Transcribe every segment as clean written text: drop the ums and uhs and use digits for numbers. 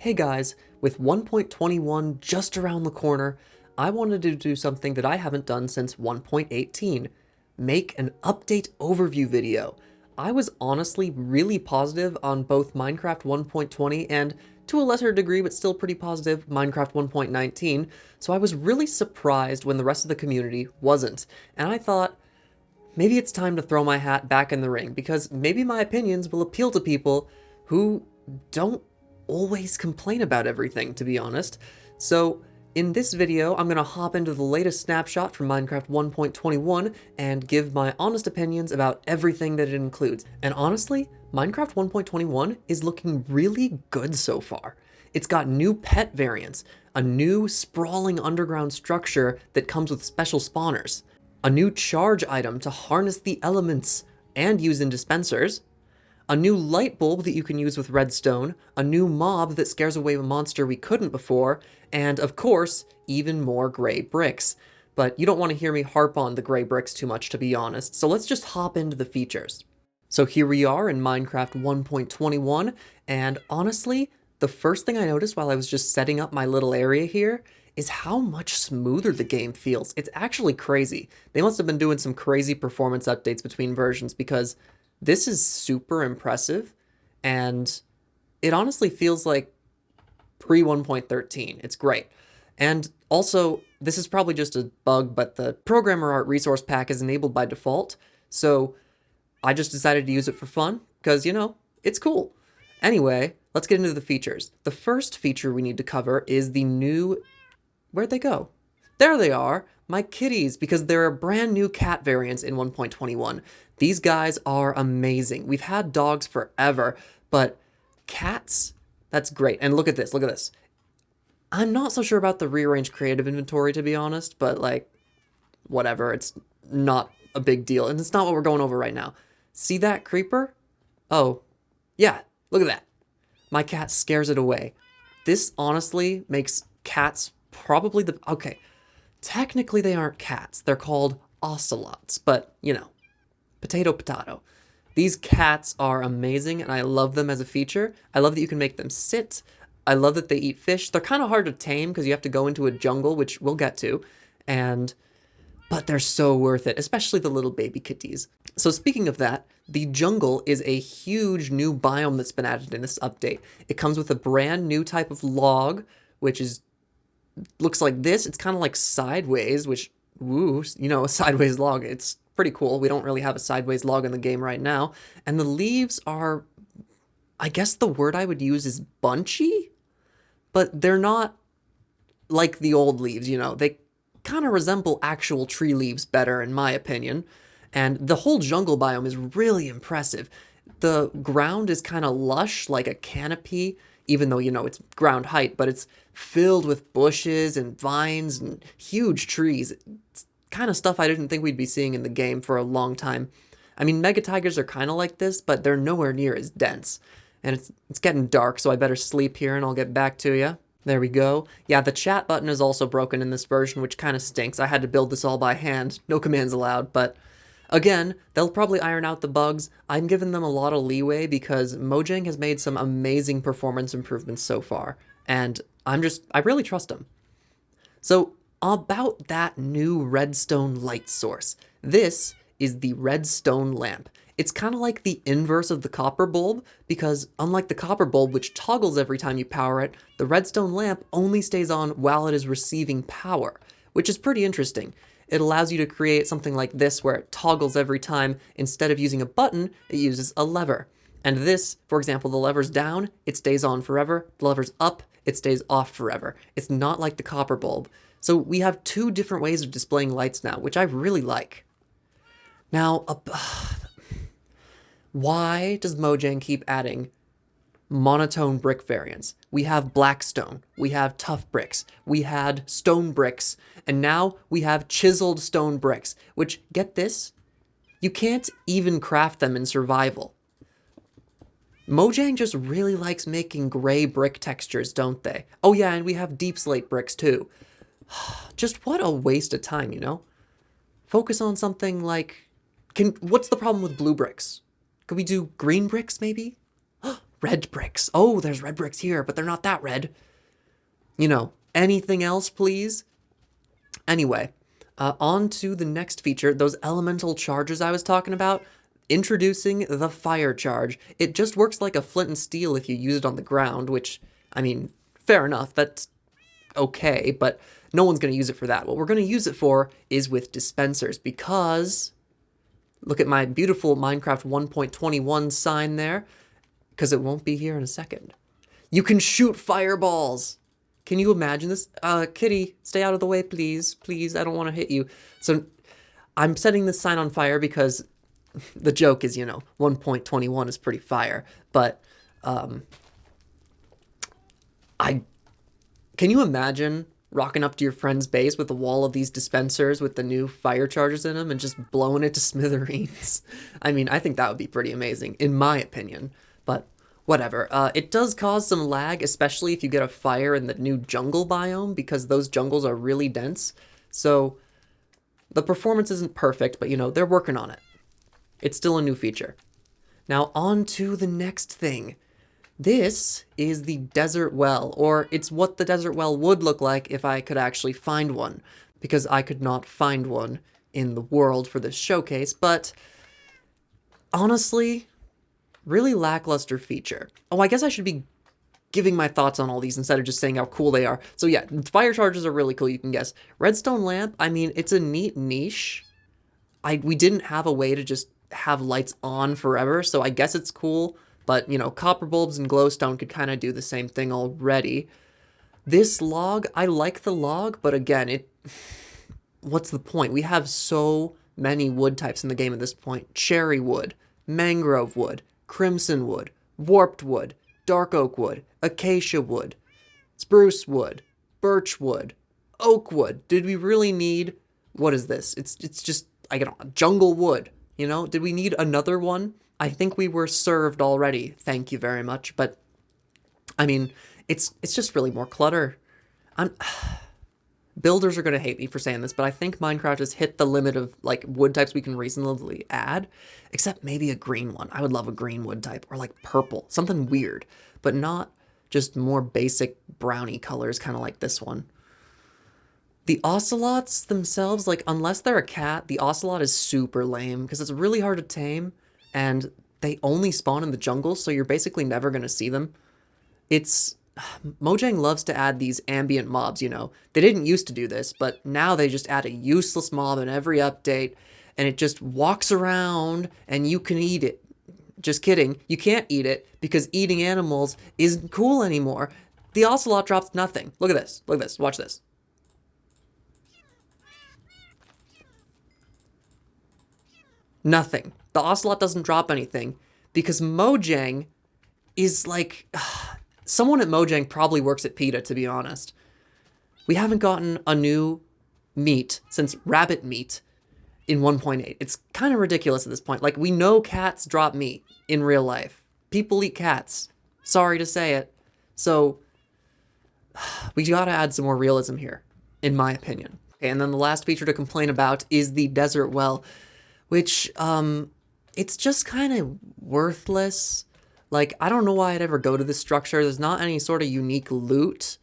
Hey guys, with 1.21 just around the corner, I wanted to do something that I haven't done since 1.18. Make an update overview video. I was honestly really positive on both Minecraft 1.20 and, to a lesser degree but still pretty positive, Minecraft 1.19, so I was really surprised when the rest of the community wasn't, and I thought, maybe it's time to throw my hat back in the ring, because maybe my opinions will appeal to people who don't always complain about everything, to be honest. So in this video, I'm gonna hop into the latest snapshot from Minecraft 1.21 and give my honest opinions about everything that it includes. And honestly, Minecraft 1.21 is looking really good so far. It's got new pet variants, a new sprawling underground structure that comes with special spawners, a new charge item to harness the elements and use in dispensers, a new light bulb that you can use with redstone, a new mob that scares away a monster we couldn't before, and of course, even more gray bricks. But you don't want to hear me harp on the gray bricks too much, to be honest, so let's just hop into the features. So here we are in Minecraft 1.21, and honestly, the first thing I noticed while I was just setting up my little area here is how much smoother the game feels. It's actually crazy. They must have been doing some crazy performance updates between versions, because this is super impressive, and it honestly feels like pre 1.13. It's great. And also, this is probably just a bug, but the programmer art resource pack is enabled by default, so I just decided to use it for fun, because, you know, it's cool. Anyway, let's get into the features. The first feature we need to cover is the new... Where'd they go? There they are, my kitties, because there are brand new cat variants in 1.21. These guys are amazing. We've had dogs forever, but cats, that's great. And look at this, look at this. I'm not so sure about the rearrange creative inventory, to be honest, but like, whatever, it's not a big deal. And it's not what we're going over right now. See that creeper? Oh, yeah, look at that. My cat scares it away. This honestly makes cats probably the... Okay, technically they aren't cats. They're called ocelots, but, you know, potato potato. These cats are amazing, and I love them as a feature. I love that you can make them sit. I love that they eat fish. They're kind of hard to tame because you have to go into a jungle, which we'll get to, but they're so worth it, especially the little baby kitties. So speaking of that, the jungle is a huge new biome that's been added in this update. It comes with a brand new type of log, which looks like this. It's kind of like sideways, which, woo, you know, a sideways log. It's pretty cool. We don't really have a sideways log in the game right now. And the leaves are, I guess the word I would use is bunchy, but they're not like the old leaves, you know. They kind of resemble actual tree leaves better, in my opinion. And the whole jungle biome is really impressive. The ground is kind of lush, like a canopy, even though, you know, it's ground height, but it's filled with bushes and vines and huge trees. It's kind of stuff I didn't think we'd be seeing in the game for a long time. I mean, mega tigers are kind of like this, but they're nowhere near as dense. And it's getting dark, so I better sleep here and I'll get back to you. There we go. Yeah, the chat button is also broken in this version, which kind of stinks. I had to build this all by hand. No commands allowed, but again, they'll probably iron out the bugs. I'm giving them a lot of leeway because Mojang has made some amazing performance improvements so far, and I really trust them. So about that new redstone light source. This is the redstone lamp. It's kind of like the inverse of the copper bulb, because unlike the copper bulb, which toggles every time you power it, the redstone lamp only stays on while it is receiving power, which is pretty interesting. It allows you to create something like this where it toggles every time. Instead of using a button, it uses a lever. And this, for example, the lever's down, it stays on forever. The lever's up, it stays off forever. It's not like the copper bulb. So we have two different ways of displaying lights now, which I really like. Now, why does Mojang keep adding monotone brick variants? We have blackstone, we have tough bricks, we had stone bricks, and now we have chiseled stone bricks, which, get this, you can't even craft them in survival. Mojang just really likes making gray brick textures, don't they? Oh yeah, and we have deep slate bricks too. Just what a waste of time, you know? Focus on something like... What's the problem with blue bricks? Could we do green bricks, maybe? Red bricks. Oh, there's red bricks here, but they're not that red. You know, anything else, please? Anyway, on to the next feature, those elemental charges I was talking about. Introducing the fire charge. It just works like a flint and steel if you use it on the ground, which, I mean, fair enough, that's okay, but no one's going to use it for that. What we're going to use it for is with dispensers, because look at my beautiful Minecraft 1.21 sign there, because it won't be here in a second. You can shoot fireballs. Can you imagine this? Kitty, stay out of the way, please. Please, I don't want to hit you. So I'm setting this sign on fire because the joke is, 1.21 is pretty fire. But can you imagine rocking up to your friend's base with a wall of these dispensers with the new fire charges in them and just blowing it to smithereens? I mean, I think that would be pretty amazing, in my opinion. But whatever. It does cause some lag, especially if you get a fire in the new jungle biome, because those jungles are really dense. So the performance isn't perfect, but they're working on it. It's still a new feature. Now on to the next thing. This is the desert well, or it's what the desert well would look like if I could actually find one, because I could not find one in the world for this showcase, but honestly, really lackluster feature. Oh, I guess I should be giving my thoughts on all these instead of just saying how cool they are. So yeah, fire charges are really cool, you can guess. Redstone lamp, I mean, it's a neat niche. We didn't have a way to just have lights on forever, so I guess it's cool, but, copper bulbs and glowstone could kind of do the same thing already. This log, I like the log, but again, what's the point? We have so many wood types in the game at this point. Cherry wood, mangrove wood, crimson wood, warped wood, dark oak wood, acacia wood, spruce wood, birch wood, oak wood. Did we really need, what is this? It's just, jungle wood, Did we need another one? I think we were served already, thank you very much, but, I mean, it's just really more clutter. Builders are going to hate me for saying this, but I think Minecraft has hit the limit of, wood types we can reasonably add, except maybe a green one. I would love a green wood type, or, purple, something weird, but not just more basic brownie colors, kind of like this one. The ocelots themselves, unless they're a cat, the ocelot is super lame, because it's really hard to tame, and they only spawn in the jungle, so you're basically never going to see them. Mojang loves to add these ambient mobs, They didn't used to do this, but now they just add a useless mob in every update, and it just walks around, and you can eat it. Just kidding. You can't eat it, because eating animals isn't cool anymore. The ocelot drops nothing. Look at this. Look at this. Watch this. Nothing. The ocelot doesn't drop anything, because Mojang is someone at Mojang probably works at PETA, to be honest. We haven't gotten a new meat since rabbit meat in 1.8. It's kind of ridiculous at this point. We know cats drop meat in real life. People eat cats. Sorry to say it. So, we gotta add some more realism here, in my opinion. Okay, and then the last feature to complain about is the desert well, which, it's just kind of worthless. I don't know why I'd ever go to this structure. There's not any sort of unique loot.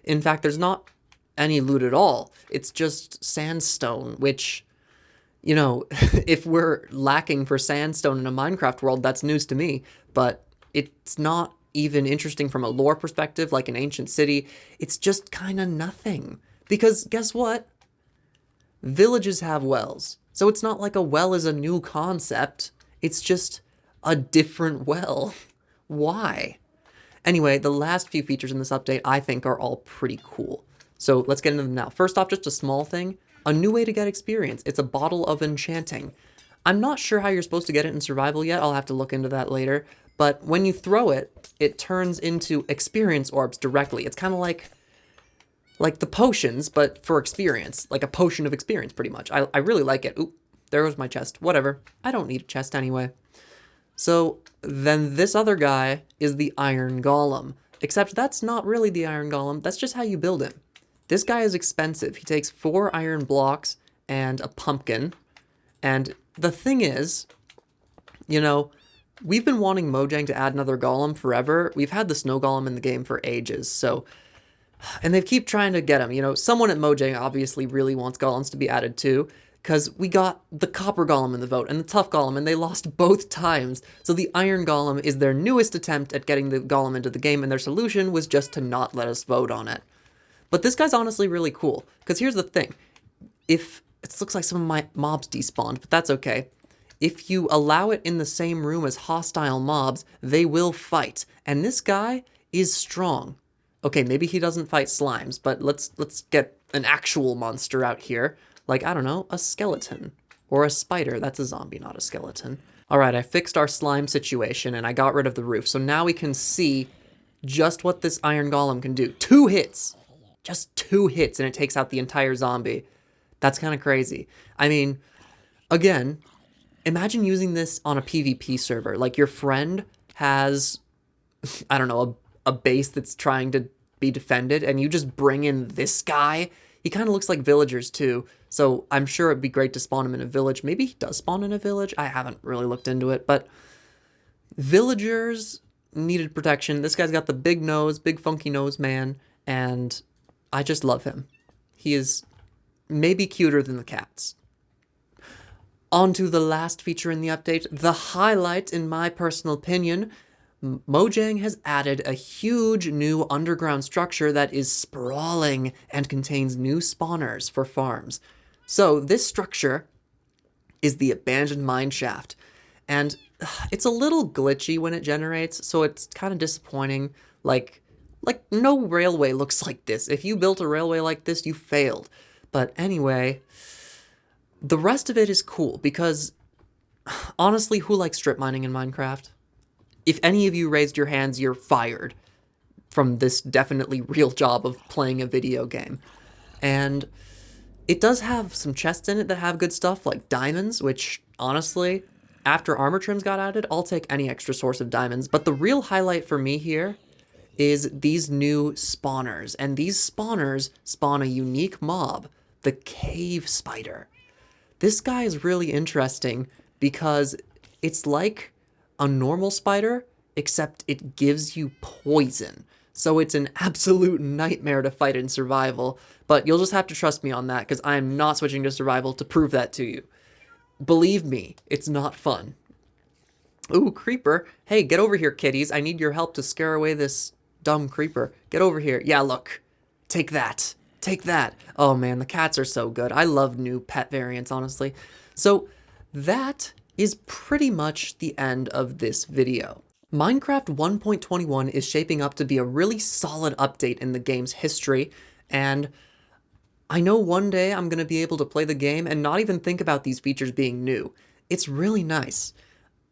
In fact, there's not any loot at all. It's just sandstone, which, if we're lacking for sandstone in a Minecraft world, that's news to me. But it's not even interesting from a lore perspective, like an ancient city. It's just kind of nothing. Because guess what? Villages have wells. So it's not like a well is a new concept. It's just a different well. Why? Anyway, the last few features in this update I think are all pretty cool. So let's get into them now. First off, just a small thing. A new way to get experience. It's a bottle of enchanting. I'm not sure how you're supposed to get it in survival yet. I'll have to look into that later. But when you throw it, it turns into experience orbs directly. It's kind of like the potions, but for experience. Like a potion of experience, pretty much. I really like it. Oop, there goes my chest. Whatever. I don't need a chest anyway. So then this other guy is the iron golem. Except that's not really the iron golem. That's just how you build him. This guy is expensive. He takes 4 iron blocks and a pumpkin. And the thing is, We've been wanting Mojang to add another golem forever. We've had the snow golem in the game for ages, so... And they keep trying to get him. You know, someone at Mojang obviously really wants golems to be added too, because we got the copper golem in the vote and the tough golem, and they lost both times. So the iron golem is their newest attempt at getting the golem into the game, and their solution was just to not let us vote on it. But this guy's honestly really cool, because here's the thing. If... It looks like some of my mobs despawned, but that's okay. If you allow it in the same room as hostile mobs, they will fight. And this guy is strong. Okay, maybe he doesn't fight slimes, but let's get an actual monster out here. Like, I don't know, a skeleton. Or a spider. That's a zombie, not a skeleton. Alright, I fixed our slime situation, and I got rid of the roof. So now we can see just what this iron golem can do. 2 hits! Just 2 hits, and it takes out the entire zombie. That's kind of crazy. I mean, again, imagine using this on a PvP server. Like, your friend has, I don't know, a base that's trying to be defended, and you just bring in this guy. He kind of looks like villagers, too, so I'm sure it'd be great to spawn him in a village. Maybe he does spawn in a village? I haven't really looked into it, but villagers needed protection. This guy's got the big nose, big funky nose man, and I just love him. He is... maybe cuter than the cats. On to the last feature in the update, the highlight in my personal opinion. Mojang has added a huge new underground structure that is sprawling and contains new spawners for farms. So this structure is the abandoned mine shaft, and it's a little glitchy when it generates, so it's kind of disappointing. Like no railway looks like this. If you built a railway like this, you failed. But anyway, the rest of it is cool because, honestly, who likes strip mining in Minecraft? If any of you raised your hands, you're fired from this definitely real job of playing a video game. And it does have some chests in it that have good stuff, like diamonds, which, honestly, after armor trims got added, I'll take any extra source of diamonds. But the real highlight for me here is these new spawners. And these spawners spawn a unique mob, the cave spider. This guy is really interesting because it's like a normal spider, except it gives you poison. So it's an absolute nightmare to fight in survival, but you'll just have to trust me on that because I am not switching to survival to prove that to you. Believe me, it's not fun. Ooh, creeper. Hey, get over here, kitties. I need your help to scare away this dumb creeper. Get over here. Yeah, look. Take that. Take that. Oh man, the cats are so good. I love new pet variants, honestly. So that is pretty much the end of this video. Minecraft 1.21 is shaping up to be a really solid update in the game's history, and I know one day I'm going to be able to play the game and not even think about these features being new. It's really nice.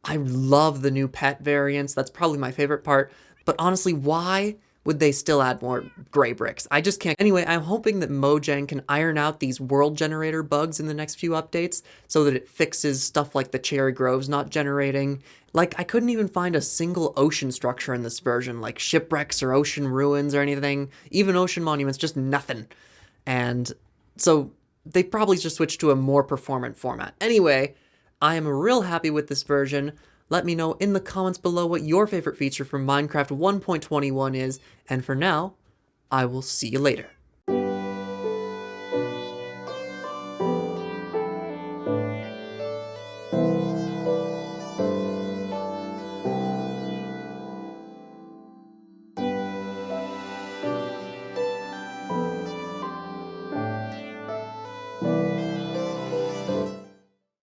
I love the new pet variants. That's probably my favorite part. But honestly, why would they still add more gray bricks? I just can't. Anyway, I'm hoping that Mojang can iron out these world generator bugs in the next few updates so that it fixes stuff like the cherry groves not generating. Like, I couldn't even find a single ocean structure in this version, like shipwrecks or ocean ruins or anything. Even ocean monuments, just nothing. And so they probably just switched to a more performant format. Anyway, I am real happy with this version. Let me know in the comments below what your favorite feature from Minecraft 1.21 is, and for now, I will see you later.